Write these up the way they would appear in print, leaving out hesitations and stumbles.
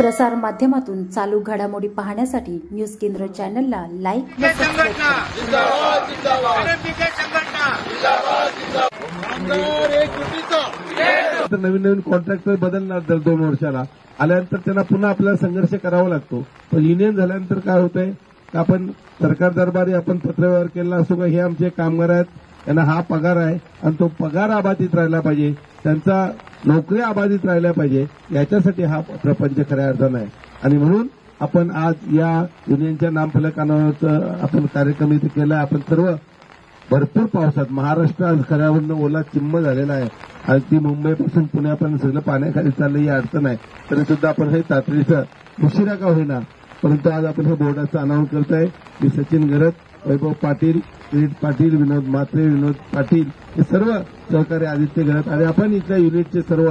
प्रसार माध्यमातून चालू घडामोडी पाहण्यासाठी न्यूज केंद्र चॅनलला लाईक व सबस्क्राईब करा। नवीन नवीन कॉन्ट्रॅक्टर बदलणार दर 2 वर्षाला आल्यानंतर त्यांना पुन्हा आपल्याला संघर्ष करावा लागतो। पण युनियन झाल्यानंतर काय होतंय, आपण सरकार दरबारी आपण पत्रव्यवहार केला असतो का हे आमचे कामगार आहेत, त्यांना हा पगार आहे आणि तो पगार अबाधित राहिला पाहिजे, त्यांचा नोकऱ्या अबाधित राहिल्या पाहिजे, याच्यासाठी हा प्रपंच खऱ्या अर्थानं आहे। आणि म्हणून आपण आज या युनियनच्या नामफलकावर आपण कार्यक्रम इथे केला। आपण सर्व भरपूर पावसात महाराष्ट्र खऱ्यावरनं ओला चिम्म झालेला आहे आणि ती मुंबईपासून पुण्यापर्यंत सगळं पाण्याखाली चाललं, ही अडचण आहे। तरी सुद्धा आपण हे तातडीचं उशिरा का होईना परंतु आज आपण हे बोर्डाचं अनाउन्स करतोय। मी सचिन गरत, वैभव पाटील, किरीट पाटील, विनोद म्हात्रे, विनोद पाटील हे सर्व सहकारी आदित्य गरत आणि आपण इथल्या युनिटचे सर्व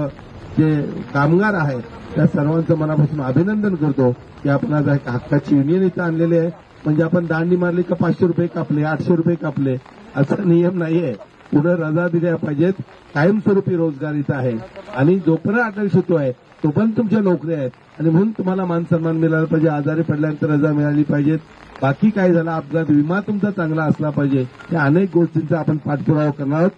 जे कामगार आहेत त्या सर्वांचं मनापासून अभिनंदन करतो की आपण आज हक्काची युनियन इथं आणलेली आहे। म्हणजे आपण दांडी मारली का 500 रुपये कापले, 800 रुपये कापले असा नियम नाहीये। पुढे रजा दिल्या पाहिजेत, कायमस्वरूपी रोजगार इथं आहे आणि जोपर्यंत अटल सेतू आहे तोपर्यंत तुमच्या नोकऱ्या आहेत आणि म्हणून तुम्हाला मान सन्मान मिळाला पाहिजे, आजारी पडल्यानंतर रजा मिळाली पाहिजेत, बाकी काय झालं अपघात विमा तुमचा चांगला असला पाहिजे, या अनेक गोष्टींचा आपण पाठपुरावा करणार आहोत।